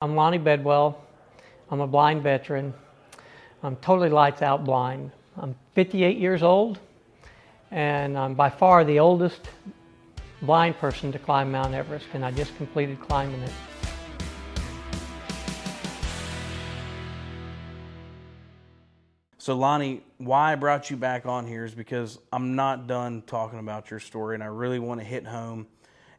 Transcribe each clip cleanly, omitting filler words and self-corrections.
I'm Lonnie Bedwell. I'm a blind veteran. I'm totally lights out blind. I'm 58 years old, and I'm by far the oldest blind person to climb Mount Everest, and I just completed climbing it. So Lonnie, why I brought you back on here is because I'm not done talking about your story, and I really want to hit home.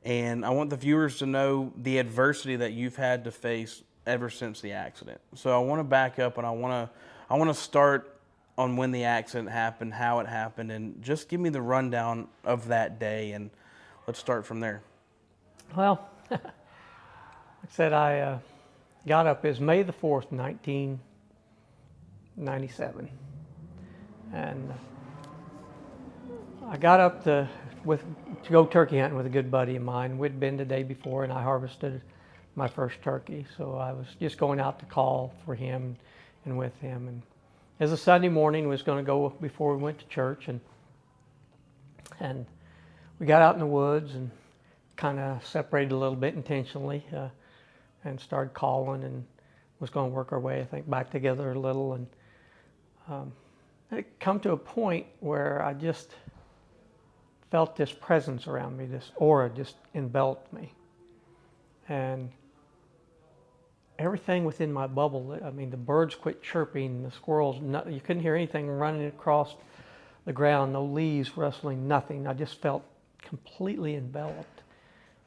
And I want the viewers to know the adversity that you've had to face ever since the accident. So I want to back up, and I want to start on when the accident happened, how it happened, and just give me the rundown of that day, and let's start from there. Well, like I said, I got up. It was May the 4th, 1997, and I got up to go turkey hunting with a good buddy of mine. We'd been the day before, and I harvested my first turkey. So I was just going out to call for him and with him. And it was a Sunday morning. Was going to go before we went to church, and we got out in the woods and kind of separated a little bit intentionally, and started calling and was going to work our way, I think, back together a little. And it come to a point where I just felt this presence around me, this aura just enveloped me. And everything within my bubble, I mean, the birds quit chirping, the squirrels, you couldn't hear anything running across the ground, no leaves rustling, nothing. I just felt completely enveloped,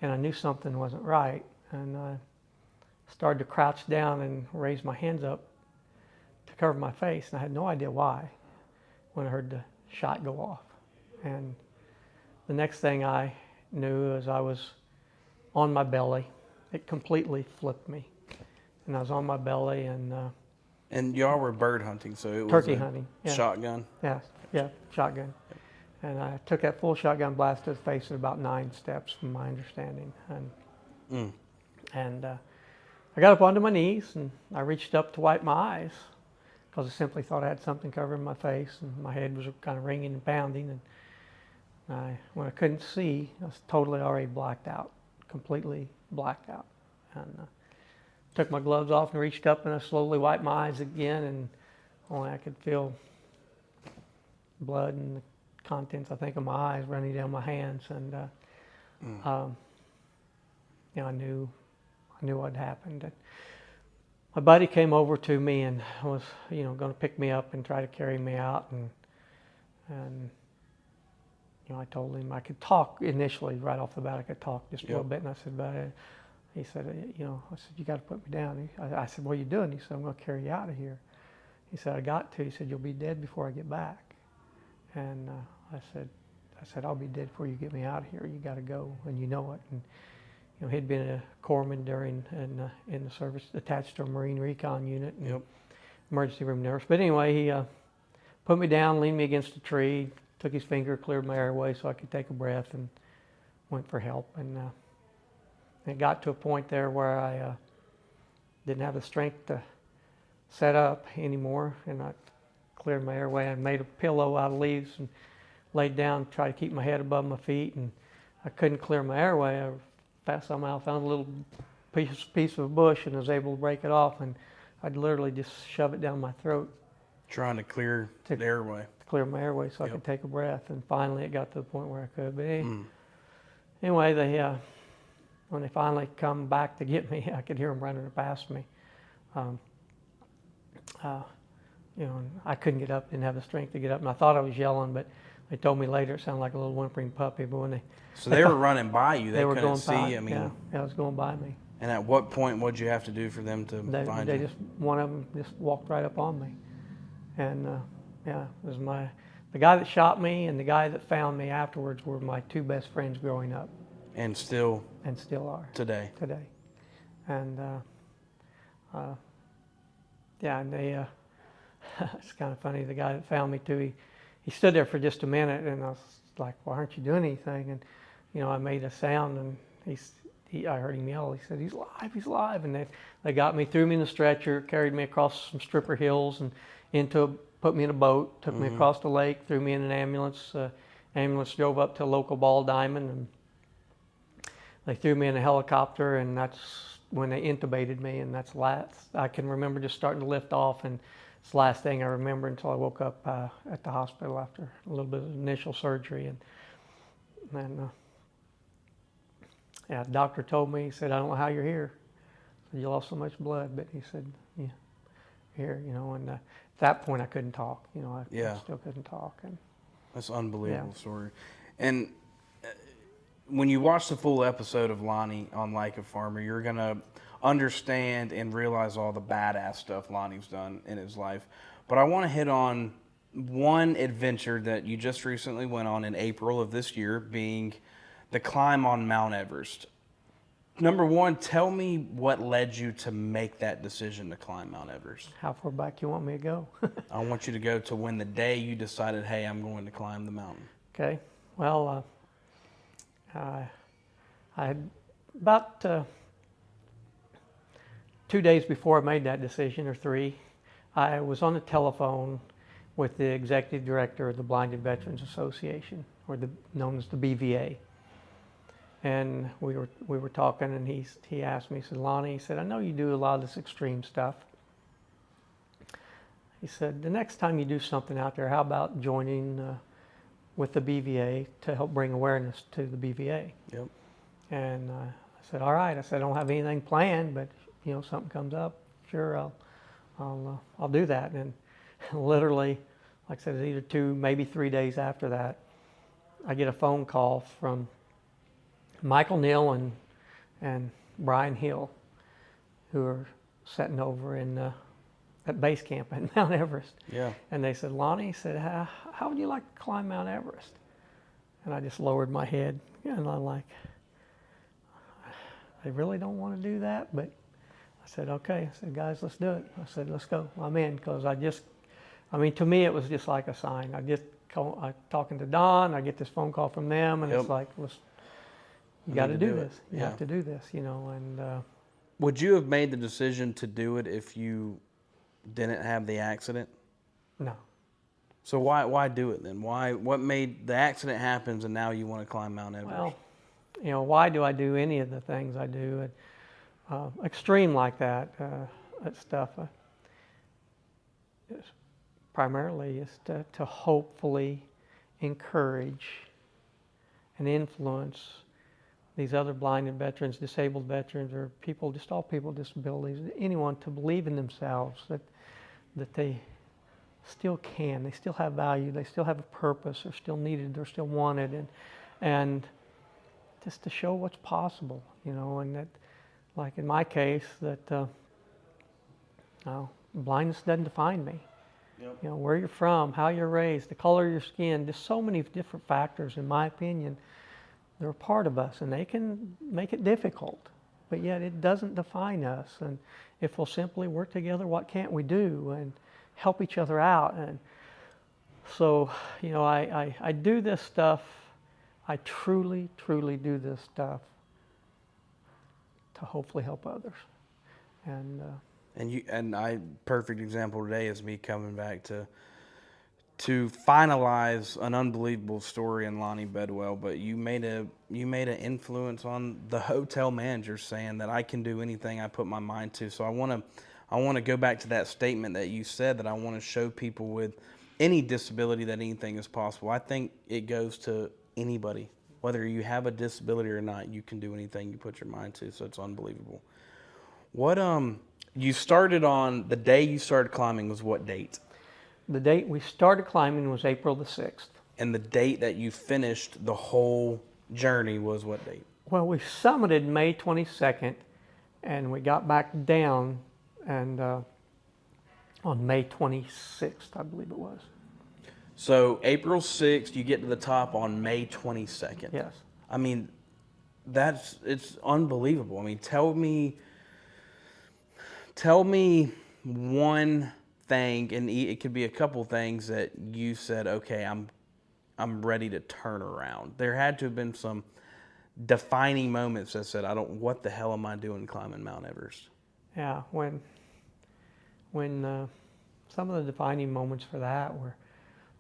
and I knew something wasn't right. And I started to crouch down and raise my hands up to cover my face, and I had no idea why when I heard the shot go off. And the next thing I knew is I was on my belly. It completely flipped me, and I was on my belly. And y'all were bird hunting, so it was turkey hunting. Yeah. Shotgun. Yeah, shotgun. And I took that full shotgun blast to the face in about 9 steps, from my understanding. And I got up onto my knees, and I reached up to wipe my eyes because I simply thought I had something covering my face, and my head was kind of ringing and pounding. And when I couldn't see, I was totally already blacked out, completely blacked out. And took my gloves off and reached up, and I slowly wiped my eyes again, and only I could feel blood and the contents, I think, of my eyes running down my hands. And I knew what had happened. And my buddy came over to me and was, going to pick me up and try to carry me out. And I told him I could talk initially, right off the bat. I could talk just a little bit. And I said, he said, I said, you got to put me down. I said, what are you doing? He said, I'm going to carry you out of here. He said, I got to. He said, you'll be dead before I get back. And I said, I'll be dead before you get me out of here. You got to go, and you know it. And he'd been a corpsman in the service, attached to a Marine recon unit, and emergency room nurse. But anyway, he put me down, leaned me against a tree, took his finger, cleared my airway so I could take a breath, and went for help. And it got to a point there where I didn't have the strength to set up anymore, and I cleared my airway. I made a pillow out of leaves and laid down, tried to keep my head above my feet, and I couldn't clear my airway. I somehow found a little piece of a bush and was able to break it off, and I'd literally just shove it down my throat. Trying to clear the airway. To clear my airway so I could take a breath, and finally it got to the point where I could. But anyway, when they finally come back to get me, I could hear them running past me. And I couldn't get up, didn't have the strength to get up, and I thought I was yelling, but they told me later it sounded like a little whimpering puppy. But when they were running by you, they were couldn't going see. By, I mean, it was going by me. And at what point, what'd you have to do for them to find you? One of them just walked right up on me, and it was the guy that shot me and the guy that found me afterwards were my 2 best friends growing up, and still are today. And and they it's kind of funny. The guy that found me too, he stood there for just a minute, and I was like, "Why aren't you doing anything?" And I made a sound, and I heard him yell. He said, he's alive!" And they got me, threw me in the stretcher, carried me across some stripper hills, and put me in a boat, took me across the lake, threw me in an ambulance. Ambulance drove up to a local ball diamond, and they threw me in a helicopter, and that's when they intubated me, and that's last. I can remember just starting to lift off, and it's the last thing I remember until I woke up at the hospital after a little bit of initial surgery. And yeah, the doctor told me, he said, I don't know how you're here. You lost so much blood, but he said, yeah, here, and at that point I couldn't talk, I still couldn't talk. And that's an unbelievable story. And when you watch the full episode of Lonnie on Like a Farmer, you're going to understand and realize all the badass stuff Lonnie's done in his life. But I want to hit on one adventure that you just recently went on in April of this year, being the climb on Mount Everest. Number one, tell me what led you to make that decision to climb Mount Everest. How far back you want me to go? I want you to go to when the day you decided, hey, I'm going to climb the mountain. Okay. Well, I had about 2 days before I made that decision, or 3, I was on the telephone with the executive director of the Blinded Veterans Association, or known as the BVA. And we were talking, and he asked me, he said, Lonnie, he said, I know you do a lot of this extreme stuff. He said, the next time you do something out there, how about joining with the BVA to help bring awareness to the BVA? Yep. And I said, all right. I said, I don't have anything planned, but something comes up, sure, I'll do that. And literally, like I said, either 2, maybe 3 days after that, I get a phone call from Michael Neal and Brian Hill, who are sitting over at base camp at Mount Everest. Yeah. And they said, Lonnie, said, how would you like to climb Mount Everest? And I just lowered my head, and I'm like, I really don't want to do that, but I said, okay. I said, guys, let's do it. I said, let's go. I'm in, because to me, it was just like a sign. I'm talking to Don, I get this phone call from them, and it's like, you got to do this. You have to do this, and... Would you have made the decision to do it if you didn't have the accident? No. So why do it then? What made the accident happens and now you want to climb Mount Everest? Well, why do I do any of the things I do? Extreme like that stuff. Primarily is to hopefully encourage and influence these other blinded veterans, disabled veterans, or people, just all people with disabilities, anyone, to believe in themselves, that they still can, they still have value, they still have a purpose, they're still needed, they're still wanted, and just to show what's possible, and that, like in my case, that blindness doesn't define me. Yep. Where you're from, how you're raised, the color of your skin, just so many different factors, in my opinion, they're a part of us, and they can make it difficult, but yet it doesn't define us. And if we'll simply work together, what can't we do? And help each other out. And so, I do this stuff. I truly, truly do this stuff to hopefully help others. Perfect example today is me coming back to finalize an unbelievable story in Lonnie Bedwell, but you made an influence on the hotel manager, saying that I can do anything I put my mind to. So I want to go back to that statement that you said, that I want to show people with any disability that anything is possible. I think it goes to anybody, whether you have a disability or not. You can do anything you put your mind to. So it's unbelievable. What you started on, the day you started climbing was what date? The date we started climbing was April the 6th. And the date that you finished the whole journey was what date? Well, we summited May 22nd, and we got back down and on May 26th, I believe it was. So April 6th, you get to the top on May 22nd. Yes. I mean, it's unbelievable. I mean, tell me one thing, and it could be a couple things that you said, okay, I'm ready to turn around. There had to have been some defining moments that said, what the hell am I doing climbing Mount Everest? Yeah, when some of the defining moments for that were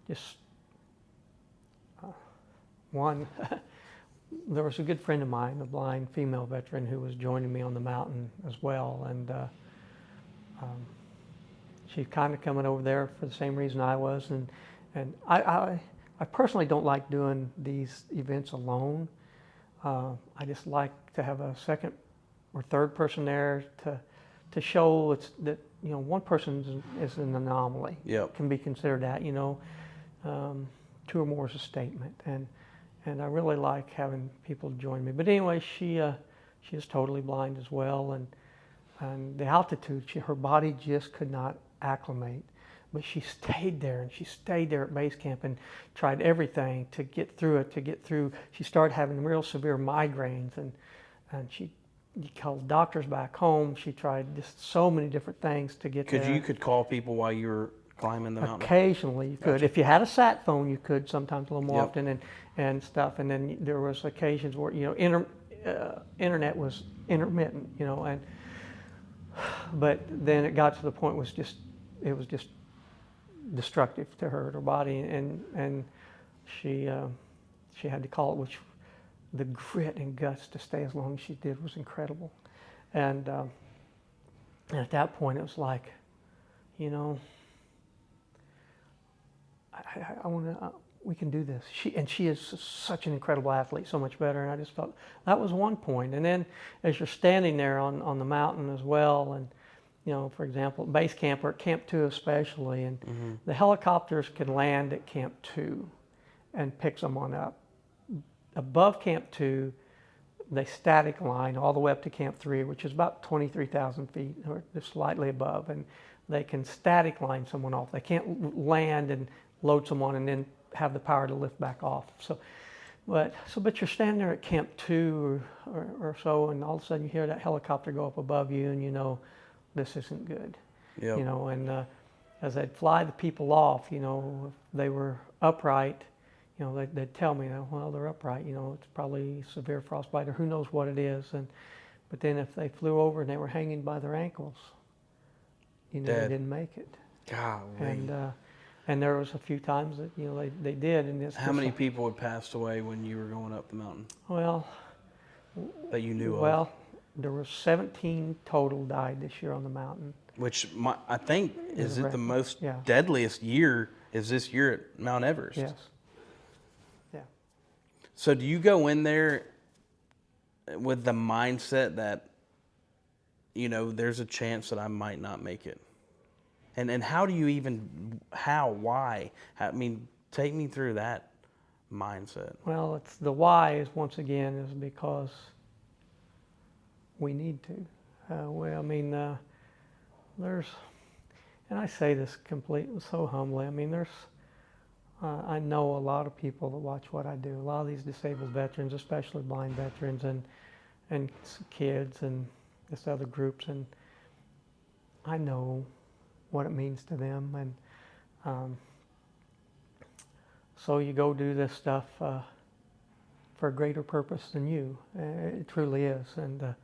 just one there was a good friend of mine, a blind female veteran, who was joining me on the mountain as well, and she's kind of coming over there for the same reason I was, and I personally don't like doing these events alone. I just like to have a second or third person there to show that one person is an anomaly. Yep. Can be considered that. Two or more is a statement, and I really like having people join me. But anyway, she is totally blind as well, and the altitude, her body just could not acclimate. But she stayed there, and she stayed there at base camp and tried everything to get through it. She started having real severe migraines, and she called doctors back home. She tried just so many different things to get there. You could call people while you were climbing the mountain? Occasionally you could. Gotcha. If you had a sat phone, you could sometimes a little more Yep. often and stuff. And then there was occasions where, internet was intermittent, but then it got to the point it was just destructive to her body, and she had to call it, which the grit and guts to stay as long as she did was incredible. And at that point it was like, I want to, we can do this. She is such an incredible athlete, so much better. And I just thought that was one point. And then as you're standing there on the mountain as well, and for example, at base camp or at Camp 2 especially, and the helicopters can land at Camp 2 and pick someone up. Above Camp 2, they static line all the way up to Camp 3, which is about 23,000 feet, or just slightly above, and they can static line someone off. They can't land and load someone and then have the power to lift back off. But you're standing there at Camp 2 or so, and all of a sudden you hear that helicopter go up above you, and this isn't good. Yep. And as they'd fly the people off, if they were upright, they'd tell me, well, they're upright, it's probably severe frostbite or who knows what it is. But then if they flew over and they were hanging by their ankles, they didn't make it. Golly. And there was a few times that they did. And how many people had passed away when you were going up the mountain? Well, that you knew of? Well, there were 17 total died this year on the mountain. Which I think is it the most Yeah. deadliest year is this year at Mount Everest. Yes. Yeah. So do you go in there with the mindset that there's a chance that I might not make it? And how do you why? Take me through that mindset. Well, it's the why is once again is because we need to. There's, and I say this completely so humbly. I know a lot of people that watch what I do. A lot of these disabled veterans, especially blind veterans, and kids, and this other groups, and I know what it means to them, and so you go do this stuff for a greater purpose than you. It truly is, and to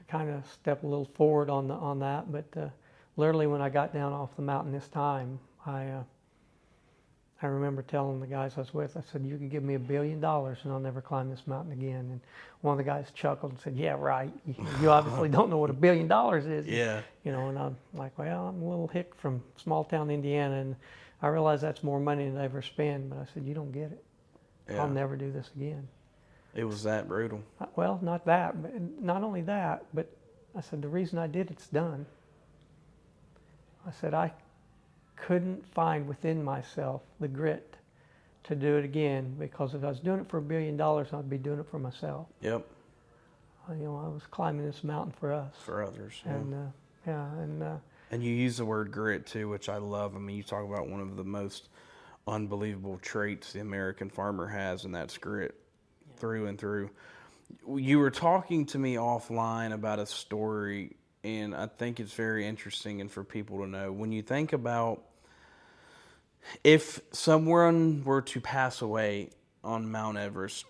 kind of step a little forward on that. But literally, when I got down off the mountain this time, I remember telling the guys I was with, I said, "You could give me $1 billion and I'll never climb this mountain again." And one of the guys chuckled and said, "Yeah, right. You obviously don't know what $1 billion is." Yeah. And I'm like, "Well, I'm a little hick from small town Indiana, and I realize that's more money than I ever spend." But I said, "You don't get it. Yeah. I'll never do this again." It was that brutal. Well, not that, but not only that, but I said, the reason I did it's done. I said, I couldn't find within myself the grit to do it again, because if I was doing it for $1 billion, I'd be doing it for myself. Yep. I was climbing this mountain for us. For others. And and you use the word grit too, which I love. You talk about one of the most unbelievable traits the American farmer has, and that's grit, through and through. You were talking to me offline about a story, and I think it's very interesting and for people to know. When you think about if someone were to pass away on Mount Everest,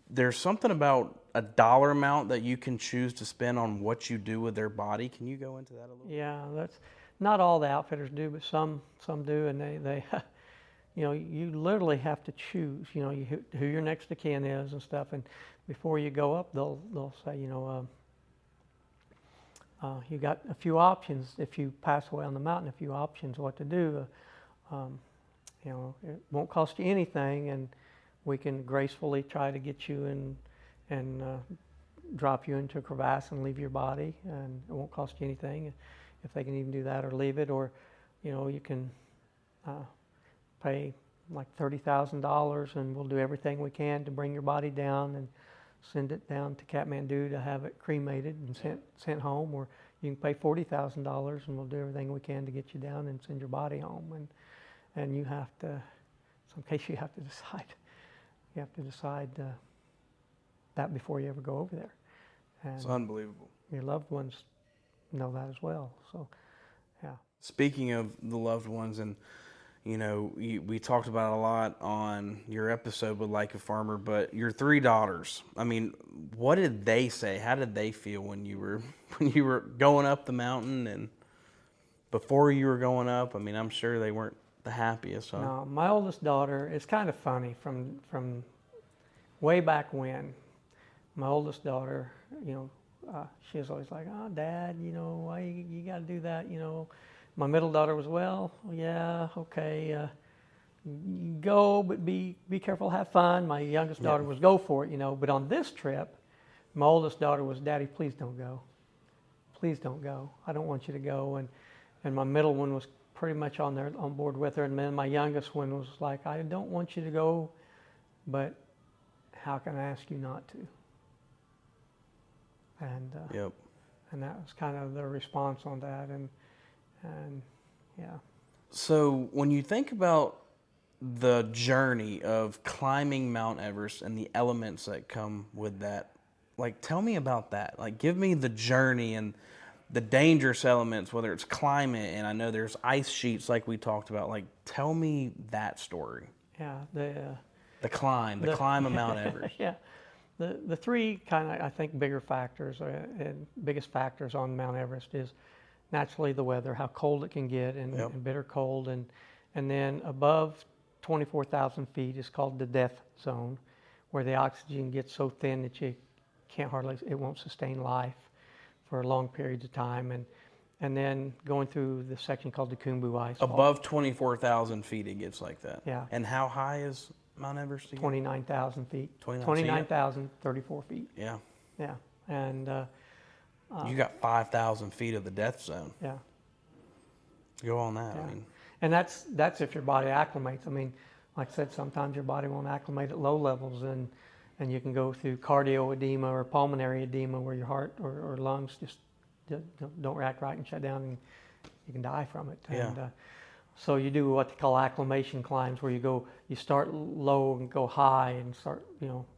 there's something about a dollar amount that you can choose to spend on what you do with their body. Can you go into that a little bit? yeah, that's not all the outfitters do, but some do, and they you literally have to choose, who your next of kin is and stuff. And before you go up, they'll say, you got a few options if you pass away on the mountain, a few options what to do. It won't cost you anything, and we can gracefully try to get you in and drop you into a crevasse and leave your body, and it won't cost you anything if they can even do that or leave it. Or, you can pay like $30,000 and we'll do everything we can to bring your body down and send it down to Kathmandu to have it cremated and sent home. Or you can pay $40,000 and we'll do everything we can to get you down and send your body home. And you have to, in some case you have to decide. You have to decide that before you ever go over there. And it's unbelievable. Your loved ones know that as well. So, yeah. Speaking of the loved ones, and we talked about it a lot on your episode with Like a Farmer, but your 3 daughters, I mean, what did they say? How did they feel when you were going up the mountain and before you were going up? I mean, I'm sure they weren't the happiest, huh? No, my oldest daughter, it's kind of funny from way back when. My oldest daughter, she was always like, "Oh, Dad, why you got to do that?" My middle daughter was, "Well, yeah, okay, go, but be careful, have fun." My youngest daughter was, "Go for it," But on this trip, my oldest daughter was, "Daddy, please don't go. Please don't go. I don't want you to go." And my middle one was pretty much on board with her, and then my youngest one was like, "I don't want you to go, but how can I ask you not to?" And and that was kind of the response on that, and yeah. So when you think about the journey of climbing Mount Everest and the elements that come with that, like, tell me about that. Like, give me the journey and the dangerous elements, whether it's climate, and I know there's ice sheets like we talked about. Like, tell me that story. Yeah, the climb of Mount Everest. Yeah, the 3 kind of, I think, bigger factors and biggest factors on Mount Everest is naturally the weather, how cold it can get, and bitter cold, and then above 24,000 feet is called the death zone, where the oxygen gets so thin that you it won't sustain life for long periods of time, and then going through the section called the Khumbu Ice Fall. Above 24,000 feet it gets like that. Yeah. And how high is Mount Everest again? 29,000 feet. 29,034 feet. Yeah. Yeah. And you got 5,000 feet of the death zone. Yeah. Go on that. Yeah. I mean, and that's if your body acclimates. I mean, like I said, sometimes your body won't acclimate at low levels, and you can go through cardioedema or pulmonary edema where your heart or lungs just don't react right and shut down, and you can die from it. Yeah. And so you do what they call acclimation climbs, where you start low and go high, and start,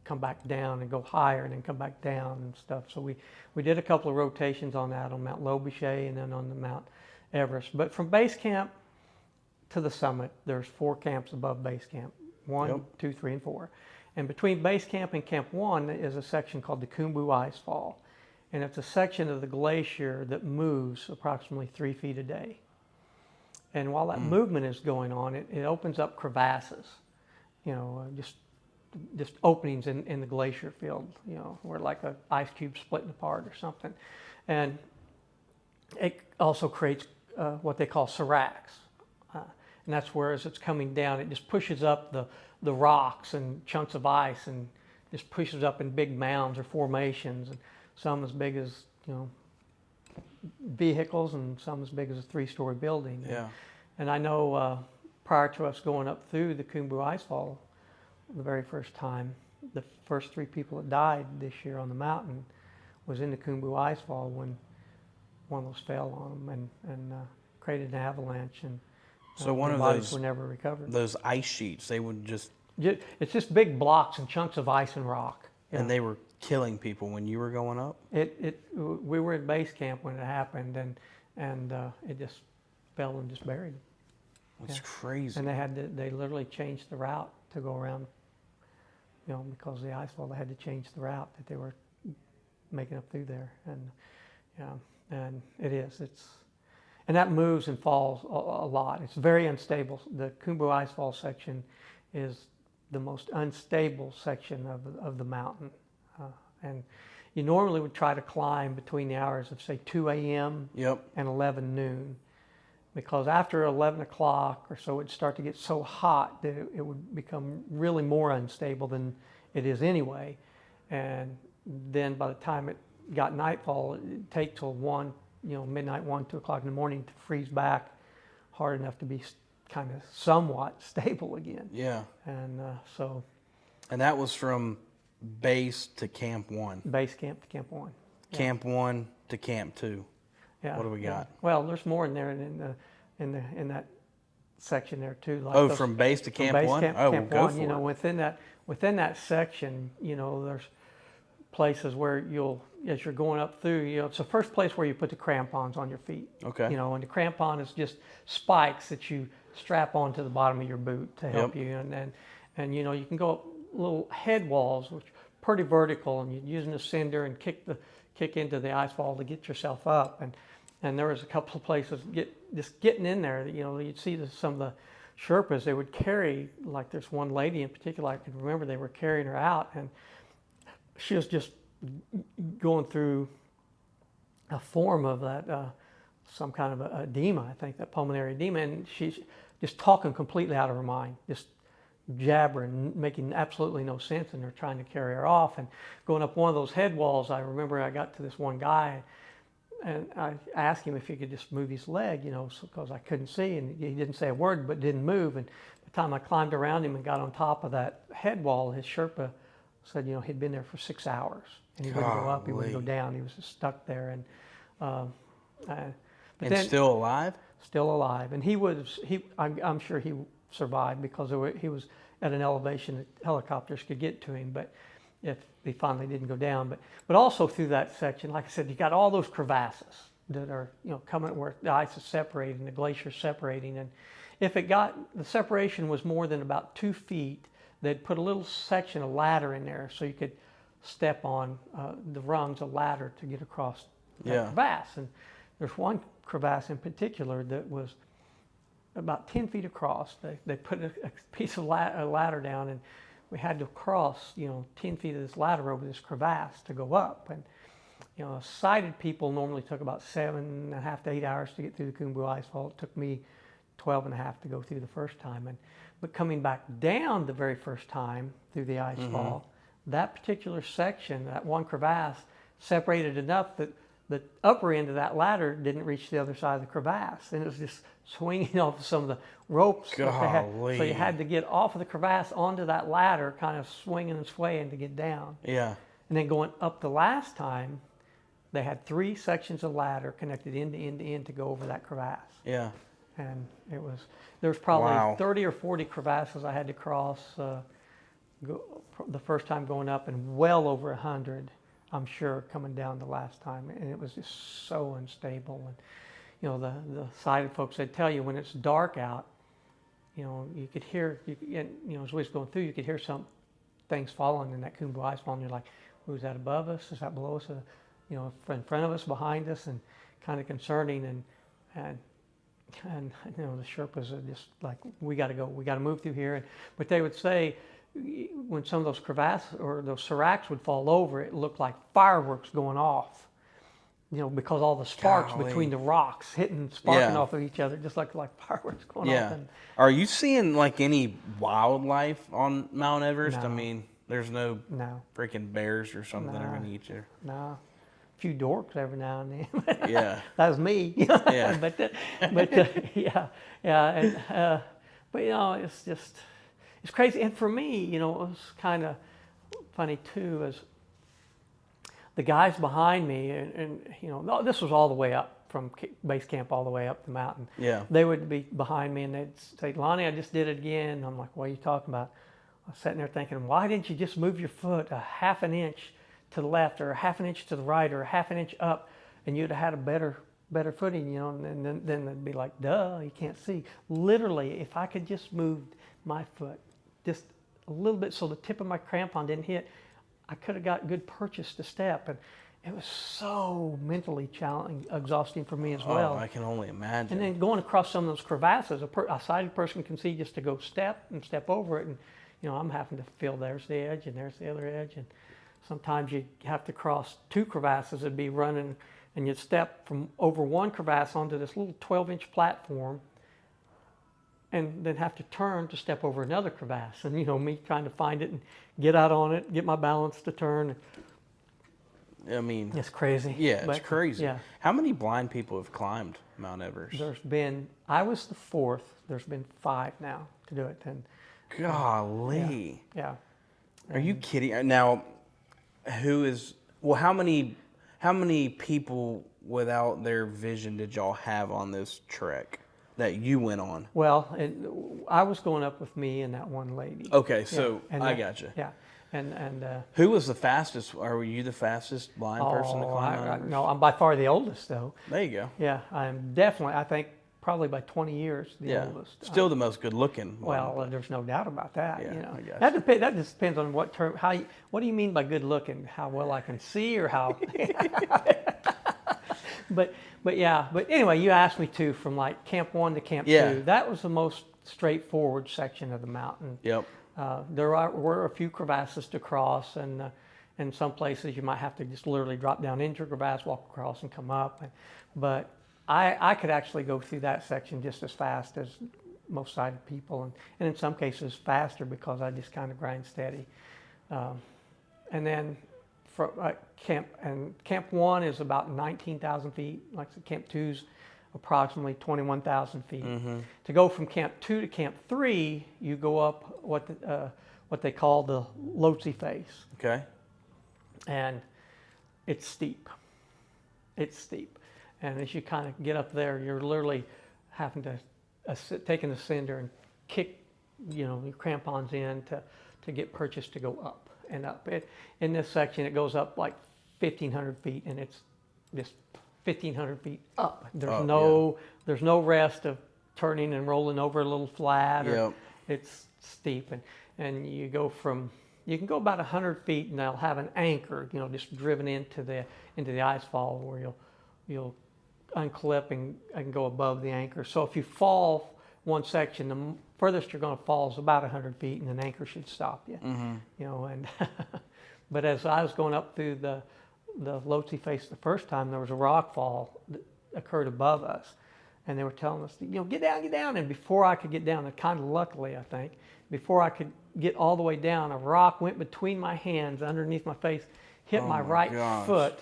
come back down and go higher and then come back down and stuff. So we did a couple of rotations on that on Mount Lobuche and then on the Mount Everest. But from base camp to the summit, there's 4 camps above base camp: 1, 2, 3, and 4. And between base camp and camp 1 is a section called the Khumbu Ice Fall, and it's a section of the glacier that moves approximately 3 feet a day. And while that movement is going on, it opens up crevasses, just openings in the glacier field, where like an ice cube splitting apart or something. And it also creates what they call seracs. And that's where, as it's coming down, it just pushes up the rocks and chunks of ice, and just pushes up in big mounds or formations, and some as big as, vehicles, and some as big as a 3-story building. Yeah. And I know prior to us going up through the Khumbu Ice Fall the very first time, the first 3 people that died this year on the mountain was in the Khumbu Ice Fall when one of those fell on them and created an avalanche, and so one of bodies those were never recovered. Those ice sheets, they would just... It's just big blocks and chunks of ice and rock. And they were killing people when you were going up? We were at base camp when it happened, and it just fell and just buried them. That's crazy. And they literally changed the route to go around, because of the ice fall. They had to change the route that they were making up through there, and it is. and that moves and falls a lot. It's very unstable. The Khumbu Icefall section is the most unstable section of the mountain. And you normally would try to climb between the hours of, say, 2 a.m. Yep. and 11 noon. Because after 11 o'clock or so, it'd start to get so hot that it would become really more unstable than it is anyway. And then by the time it got nightfall, it'd take till 1, midnight, 1, 2 o'clock in the morning to freeze back hard enough to be kind of somewhat stable again. Yeah. And And that was from base to Camp 1. Base camp to Camp 1. Yeah. Camp 1 to Camp 2. Yeah. What do we got? Well, there's more in there in that section there too. Like Oh, from base to Camp 1? Oh, Camp go 1, for it. within that section, there's places where as you're going up through, it's the first place where you put the crampons on your feet. Okay. And the crampon is just spikes that you strap onto the bottom of your boot to help Yep. you. And you can go up little head walls, which are pretty vertical, and you're using a cinder and kick into the ice wall to get yourself up. And there was a couple of places just getting in there. You'd see some of the Sherpas, they would carry, like there's one lady in particular I can remember, they were carrying her out, and she was just going through a form of that, some kind of edema, I think, that pulmonary edema, and she's just talking completely out of her mind, just jabbering, making absolutely no sense, and they're trying to carry her off. And going up one of those head walls, I remember I got to this one guy, and I asked him if he could just move his leg, because I couldn't see, and he didn't say a word, but didn't move. And by the time I climbed around him and got on top of that head wall, his Sherpa said, he'd been there for 6 hours, and he wouldn't go up, he wouldn't go down, he was just stuck there. And but then, still alive? Still alive, and I'm sure he survived because he was at an elevation that helicopters could get to him, but if he finally didn't go down. But also through that section, like I said, you got all those crevasses that are coming where the ice is separating, the glacier's separating, and if the separation was more than about 2 feet, they'd put a little section of ladder in there so you could step on the rungs of ladder to get across that crevasse. And there's one crevasse in particular that was about 10 feet across. They put a piece of ladder down, and we had to cross 10 feet of this ladder over this crevasse to go up. And sighted people normally took about 7.5 to 8 hours to get through the Khumbu Icefall. It took me 12.5 to go through the first time. But coming back down the very first time through the icefall, that particular section, that one crevasse, separated enough that the upper end of that ladder didn't reach the other side of the crevasse, and it was just swinging off some of the ropes that they had. So you had to get off of the crevasse onto that ladder, kind of swinging and swaying to get down. Yeah. And then going up the last time, they had 3 sections of ladder connected end to end to end to go over that crevasse. Yeah. And there was probably 30 or 40 crevasses I had to cross the first time going up, and well over 100. I'm sure, coming down the last time, and it was just so unstable. And the sighted folks, they'd tell you when it's dark out, you could hear, as we was going through, you could hear some things falling in that Khumbu Icefall, and you're like, who's that above us? Is that below us? In front of us, behind us, and kind of concerning. And the Sherpas are just like, we got to go, we got to move through here. But they would say, when some of those crevasses or those seracs would fall over, it looked like fireworks going off, because all the sparks between the rocks sparking off of each other, just like fireworks going off. And are you seeing like any wildlife on Mount Everest? No. I mean, there's no No. freaking bears or something that are going to eat you. No. A few dorks every now and then. Yeah. That was me. Yeah. But it's just, it's crazy. And for me, it was kind of funny too, as the guys behind me, and this was all the way up from base camp all the way up the mountain. Yeah. They would be behind me and they'd say, Lonnie, I just did it again. And I'm like, what are you talking about? I was sitting there thinking, why didn't you just move your foot a half an inch to the left, or a half an inch to the right, or a half an inch up, and you'd have had a better footing, and then they'd be like, duh, you can't see. Literally, if I could just move my foot just a little bit so the tip of my crampon didn't hit, I could have got good purchase to step. it was so mentally challenging, exhausting for me as Oh, well. I can only imagine. And then going across some of those crevasses, a sighted person can see just to go step over it, and I'm having to feel there's the edge and there's the other edge, and sometimes you have to cross two crevasses and be running, and you'd step from over one crevasse onto this little 12-inch platform, and then have to turn to step over another crevasse, and me trying to find it and get out on it, get my balance to turn. I mean, It's crazy. yeah, it's crazy. Yeah. How many blind people have climbed Mount Everest? I was the fourth. There's been 5 now to do it. And golly. yeah. Are you kidding? Now, how many people without their vision did y'all have on this trek that you went on? Well, I was going up with me and that one lady. Okay, so Yeah. I gotcha. Yeah. And who was the fastest? Were you the fastest blind person to climb Mount Everest? no, I'm by far the oldest though. There you go. Yeah, I'm definitely, I think probably by 20 years the oldest. Still the most good looking. Well, there's no doubt about that. Yeah, I guess. That just depends on what term. What do you mean by good looking? How well I can see, or how? But anyway, you asked me to from like Camp 1 to Camp 2. That was the most straightforward section of the mountain. Yep. There were a few crevasses to cross, and in some places you might have to just literally drop down into a crevasse, walk across, and come up. But I could actually go through that section just as fast as most sighted people, and in some cases faster because I just kind of grind steady. And then for Camp 1 is about 19,000 feet. Like I said, Camp 2's approximately 21,000 feet. Mm-hmm. To go from Camp 2 to Camp 3, you go up what they call the Lhotse face. Okay. And it's steep. It's steep. And as you kind of get up there, you're literally having to take an ascender and kick, your crampons in to get purchase to go up and up. In this section, it goes up like 1,500 feet, and it's just 1,500 feet up. There's no rest of turning and rolling over a little flat. Yep. It's steep, and you can go about 100 feet, and they'll have an anchor, just driven into the ice fall where you'll unclip and go above the anchor. So if you fall one section, the furthest you're going to fall is about 100 feet, and an anchor should stop you. Mm-hmm. And but as I was going up through the Lhotse face the first time, there was a rock fall that occurred above us, and they were telling us, get down. And before I could get down, and kind of luckily, I think, before I could get all the way down, a rock went between my hands, underneath my face, hit my right foot,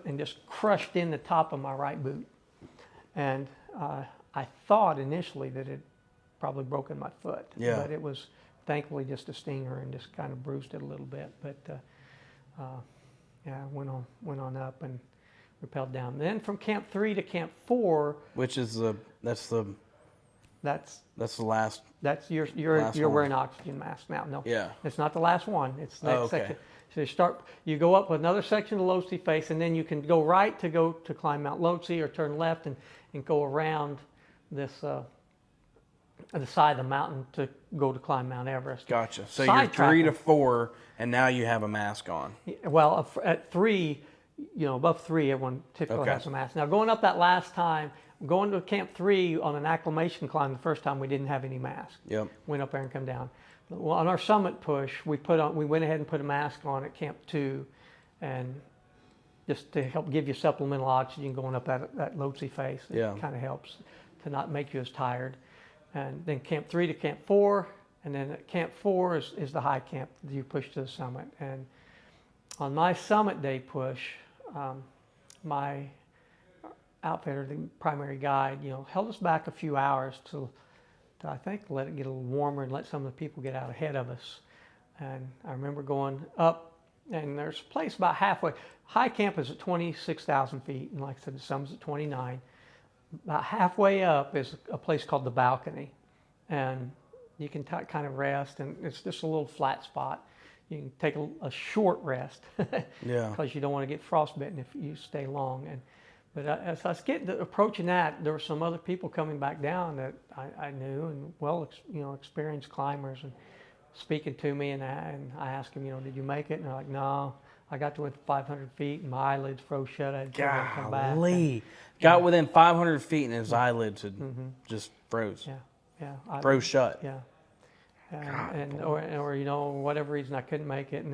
and just crushed in the top of my right boot. And I thought initially that it probably broken my foot, but it was thankfully just a stinger and just kind of bruised it a little bit. But went on up and rappelled down. Then from Camp 3 to Camp 4, which is that's the last. That's you're wearing oxygen mask now. No, it's not the last one. It's the next section. So you go up another section of Lhotse face, and then you can go right to climb Mount Lhotse, or turn left and go around this the side of the mountain to go to climb Mount Everest. Gotcha. So you're 3 to 4, and now you have a mask on. Well, at 3, above 3, everyone typically has a mask. Now, going up that last time, going to Camp 3 on an acclimation climb, the first time we didn't have any mask. Yep. Went up there and come down. Well, on our summit push, we went ahead and put a mask on at Camp 2, and just to help give you supplemental oxygen going up that Lhotse face. It kind of helps to not make you as tired. And then Camp 3 to Camp 4, and then at Camp 4 is the high camp that you push to the summit. And on my summit day push, my outfitter, the primary guide, held us back a few hours to I think let it get a little warmer and let some of the people get out ahead of us. And I remember going up, and there's a place about halfway. High camp is at 26,000 feet, and like I said, the summit's at 29. About halfway up is a place called the Balcony, and you can kind of rest, and it's just a little flat spot. You can take a short rest, because you don't want to get frostbitten if you stay long. But as I was approaching that, there were some other people coming back down that I knew, and experienced climbers, and speaking to me, and I asked them, did you make it? And they're like, no, I got to within 500 feet, and my eyelids froze shut. I had to come back. Golly. Got within 500 feet and his eyelids had just froze. Yeah. Froze shut. Yeah. Or you know, whatever reason I couldn't make it.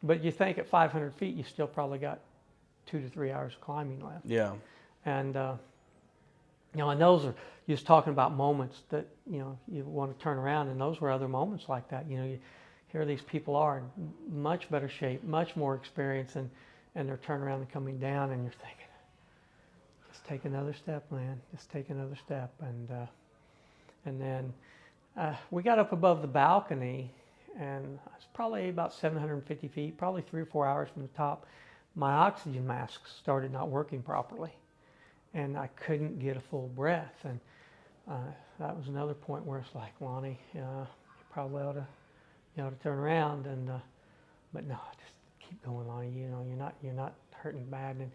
But you think at 500 feet, you still probably got 2 to 3 hours of climbing left. Yeah. And you know, and those are just talking about moments that you know you want to turn around, and those were other moments like that. You know, here these people are in much better shape, much more experience, and they're turning around and coming down, and you're thinking, just take another step, man. Just take another step, and then we got up above the balcony, and it's probably about 750 feet, probably 3 or 4 hours from the top. My oxygen mask started not working properly, and I couldn't get a full breath. And that was another point where it's like, Lonnie, you probably ought to turn around. And but no, just keep going, Lonnie. You know, you're not hurting bad. And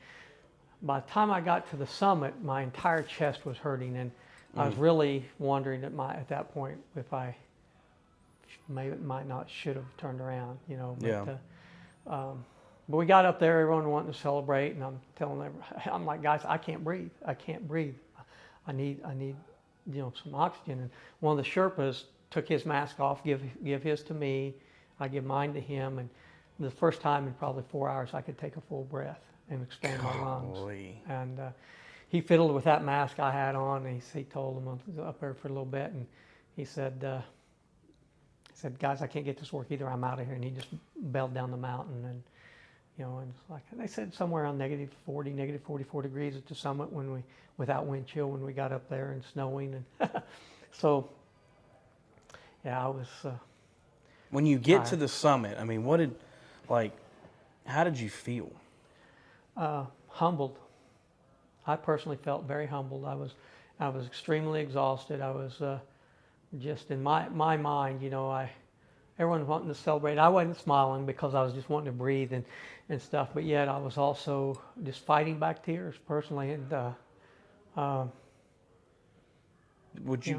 by the time I got to the summit, my entire chest was hurting, and I was really wondering at that point if I should have turned around. You know. But, but we got up there, everyone wanting to celebrate, and I'm telling everyone, I'm like, guys, I can't breathe. I can't breathe. I need, you know, some oxygen. And one of the Sherpas took his mask off, give his to me. I give mine to him, and the first time in probably 4 hours, I could take a full breath and expand my lungs. And he fiddled with that mask I had on, and he told him I was up there for a little bit, and he said, guys, I can't get this work either. I'm out of here. And he just bailed down the mountain, and you know, and it's like they said somewhere around negative 44 degrees at the summit without wind chill when we got up there, and snowing, and so yeah, I was. When you get to the summit, I mean, how did you feel? Humbled. I personally felt very humbled. I was extremely exhausted. I was just in my mind, you know, everyone wanting to celebrate. I wasn't smiling because I was just wanting to breathe and stuff, but yet I was also just fighting back tears personally. And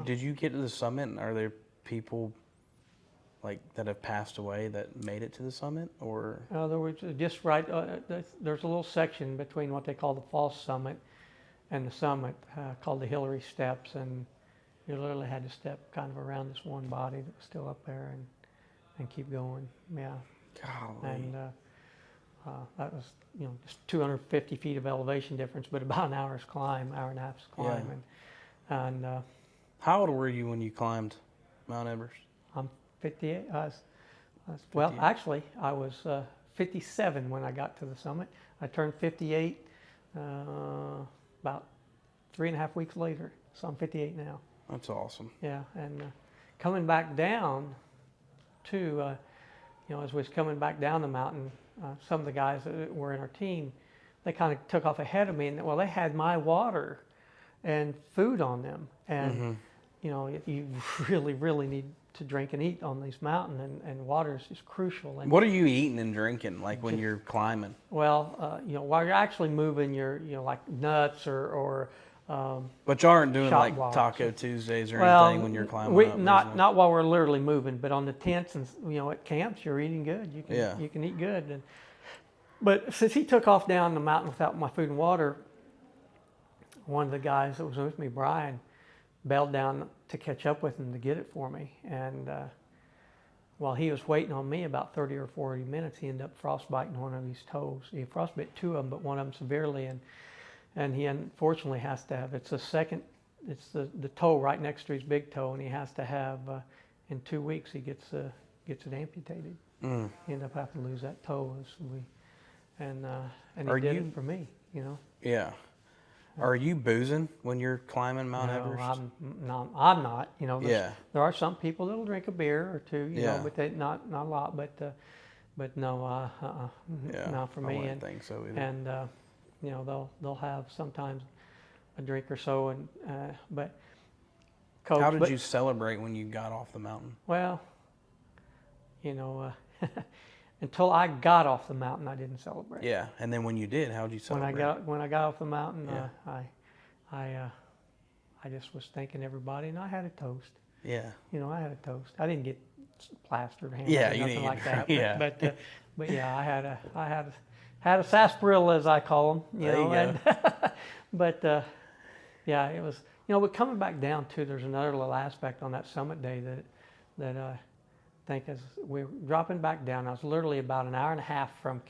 did you get to the summit, and are there people like that have passed away that made it to the summit, or? There was just right. There's a little section between what they call the false summit and the summit called the Hillary Steps, and you literally had to step kind of around this one body that was still up there and keep going. Yeah. Golly. And that was, you know, just 250 feet of elevation difference, but about an hour and a half's climb. Yeah. And how old were you when you climbed Mount Everest? I'm 58. Well, actually, I was 57 when I got to the summit. I turned 58 about 3.5 weeks later, so I'm 58 now. That's awesome. Yeah, and coming back down, too, you know, as we was coming back down the mountain, some of the guys that were in our team, they kind of took off ahead of me, and they had my water and food on them, and you know, you really, really need to drink and eat on these mountains, and water is just crucial. And what are you eating and drinking like when you're climbing? Well, you know, while you're actually moving, you're, you know, like nuts or but you aren't doing like blocks. Taco Tuesdays or anything when you're climbing up? Not while we're literally moving, but on the tents and, you know, at camps, you're eating good. You can eat good. But since he took off down the mountain without my food and water, one of the guys that was with me, Brian, bailed down to catch up with him to get it for me. And while he was waiting on me about 30 or 40 minutes, he ended up frostbiting one of his toes. He frostbit 2 of them, but one of them severely, and he unfortunately has to have, it's the toe right next to his big toe, and he has to have, in 2 weeks, he gets it amputated. He ended up having to lose that toe, and he did it for me, you know. Yeah. Are you boozing when you're climbing Mount Everest? I'm not. You know, yeah. There are some people that'll drink a beer or two, you know, but not a lot. But no, not for me. I wouldn't think so either. And you know, they'll have sometimes a drink or so, and but. Coach, how did you celebrate when you got off the mountain? Well, you know, until I got off the mountain, I didn't celebrate. Yeah, and then when you did, how did you celebrate? When I got off the mountain, I just was thanking everybody, and I had a toast. Yeah. You know, I had a toast. I didn't get plastered hands or nothing like that. Yeah. but yeah, I had a sarsaparilla, as I call them, There you go. and but yeah, it was, but coming back down too, there's another little aspect on that summit day that I think as we're dropping back down, I was literally about an hour and a half from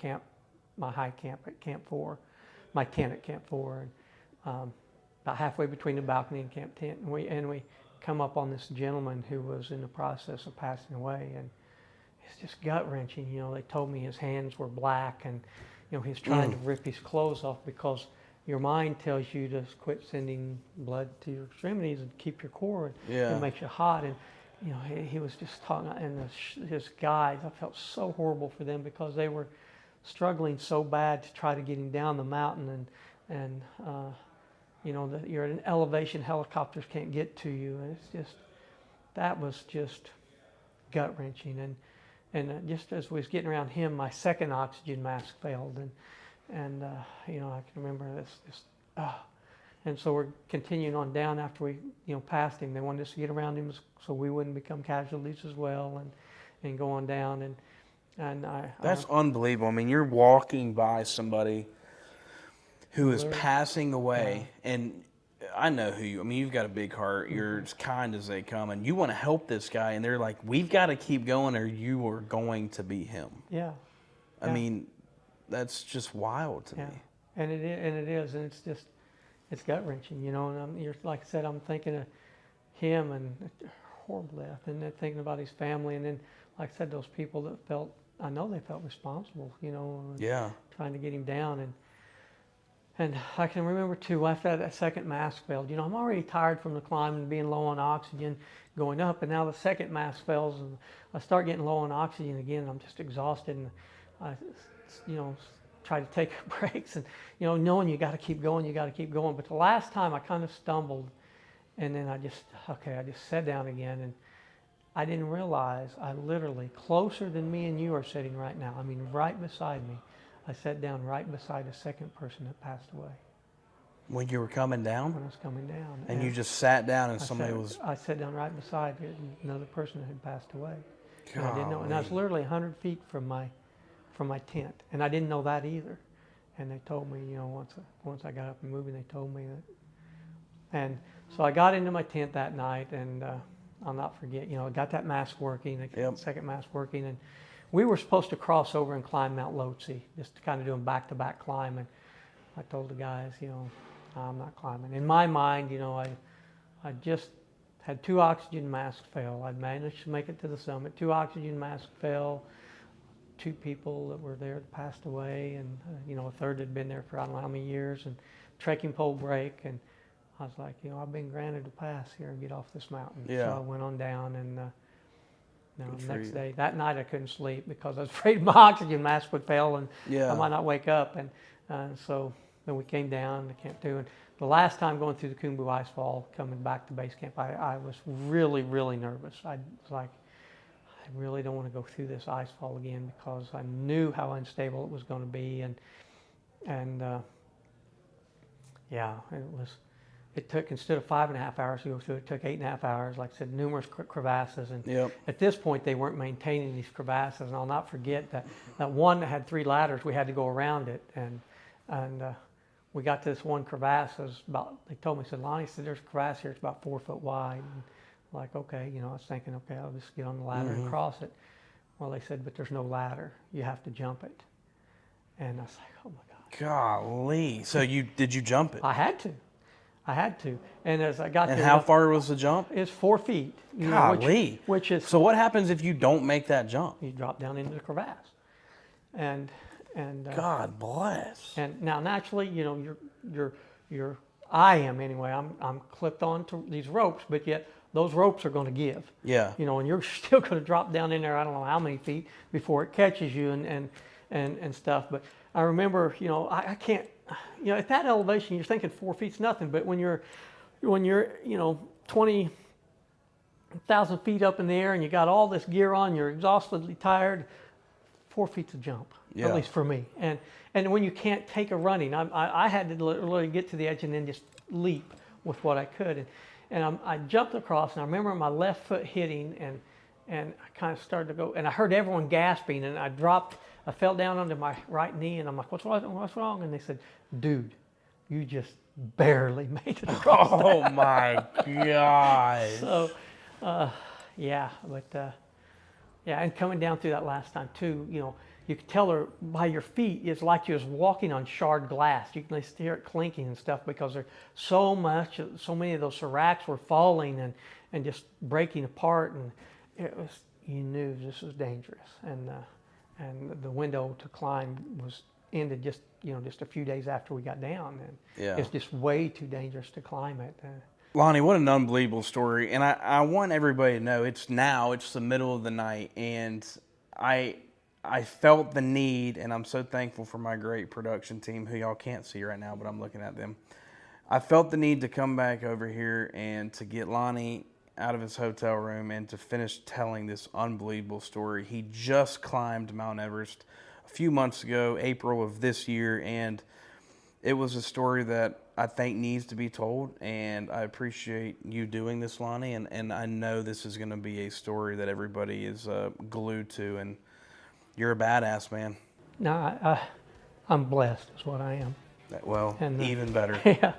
my high camp at Camp 4, my tent at Camp 4, and about halfway between the balcony and Camp Tent, and we come up on this gentleman who was in the process of passing away, and it's just gut wrenching. They told me his hands were black, and he's trying to rip his clothes off because your mind tells you to quit sending blood to your extremities and keep your core. Yeah. It makes you hot, and he was just talking, and his guys, I felt so horrible for them because they were struggling so bad to try to get him down the mountain, and that you're at an elevation helicopters can't get to you, and that was just gut wrenching, and just as we was getting around him, my second oxygen mask failed, and I can remember this. And so we're continuing on down after we passed him. They wanted us to get around him so we wouldn't become casualties as well, and go on down, and That's unbelievable. I mean, you're walking by somebody who is passing away, and I know who you. I mean, you've got a big heart. You're as kind as they come, and you want to help this guy. And they're like, "We've got to keep going, or you are going to be him." Yeah. I mean, that's just wild to me. And it is, and it's gut wrenching, And you're like I said, I'm thinking of him and horrible death, and then thinking about his family, and then like I said, those people that I know they felt responsible, trying to get him down, and I can remember too, after that second mask failed, I'm already tired from the climb and being low on oxygen going up, and now the second mask fails, and I start getting low on oxygen again, and I'm just exhausted, and I, try to take breaks, and knowing you got to keep going. But the last time I kind of stumbled, and then I just sat down again, and I didn't realize I literally, closer than me and you are sitting right now, I mean right beside me, I sat down right beside a second person that passed away. When you were coming down? When I was coming down. And you just sat down and I sat down right beside another person that had passed away. And Golly. I didn't know, and I was literally 100 feet from my tent, and I didn't know that either. And they told me, once I got up and moving, they told me that. And so I got into my tent that night, and I'll not forget, I got that mask working, the second mask working, and we were supposed to cross over and climb Mount Lhotse, just to kind of doing back-to-back climb. And I told the guys, I'm not climbing. In my mind, I just had 2 oxygen masks fail. I'd managed to make it to the summit. 2 oxygen masks fell. 2 people that were there that passed away, and a third had been there for I don't know how many years, and trekking pole break, and I was like, I've been granted a pass here and get off this mountain. Yeah. So I went on down, and the next day, that night I couldn't sleep because I was afraid my oxygen mask would fail and I might not wake up, and so then we came down to Camp 2, and the last time going through the Khumbu Icefall, coming back to base camp, I was really, really nervous. I was like, I really don't want to go through this ice fall again because I knew how unstable it was going to be, and it took, instead of 5.5 hours to go through, it took 8.5 hours. Like I said, numerous crevasses, and at this point they weren't maintaining these crevasses, and I'll not forget that one that had 3 ladders, we had to go around it, and we got to this one crevasse. It was about, they told me, said, Lonnie, said, there's a crevasse here, it's about 4 foot wide. And like, okay, I was thinking, okay, I'll just get on the ladder and cross it. Well, they said, but there's no ladder. You have to jump it. And I was like, oh my God. Golly. So did you jump it? I had to. And as I got and there. And how far was the jump? It's 4 feet. Golly. Which is. So what happens if you don't make that jump? You drop down into the crevasse. And God bless. And now naturally, I am anyway, I'm clipped onto these ropes, but yet those ropes are going to give. Yeah. And you're still going to drop down in there, I don't know how many feet before it catches you and stuff. But I remember, I can't, at that elevation, you're thinking 4 feet's nothing. But when you're 20,000 feet up in the air and you got all this gear on, you're exhaustedly tired, 4 feet's a jump, at least for me. And when you can't take a running, I had to literally get to the edge and then just leap with what I could. And I jumped across, and I remember my left foot hitting, and I kind of started to go, and I heard everyone gasping, and I dropped I fell down onto my right knee, and I'm like, what's wrong? And they said, dude, you just barely made it across. Oh my God. So, yeah, but yeah, and coming down through that last time too, you could tell her by your feet, it's like you was walking on shard glass. You can hear it clinking and stuff because there's so many of those seracs were falling and just breaking apart, and you knew this was dangerous, and the window to climb was ended just a few days after we got down, and Yeah. it's just way too dangerous to climb it. Lonnie, what an unbelievable story. And I want everybody to know it's the middle of the night, and I felt the need, and I'm so thankful for my great production team who y'all can't see right now, but I'm looking at them. I felt the need to come back over here and to get Lonnie out of his hotel room and to finish telling this unbelievable story. He just climbed Mount Everest a few months ago, April of this year, and it was a story that I think needs to be told, and I appreciate you doing this, Lonnie, and I know this is going to be a story that everybody is glued to, and you're a badass, man. No, I'm blessed is what I am. Well, And, even better. Yeah.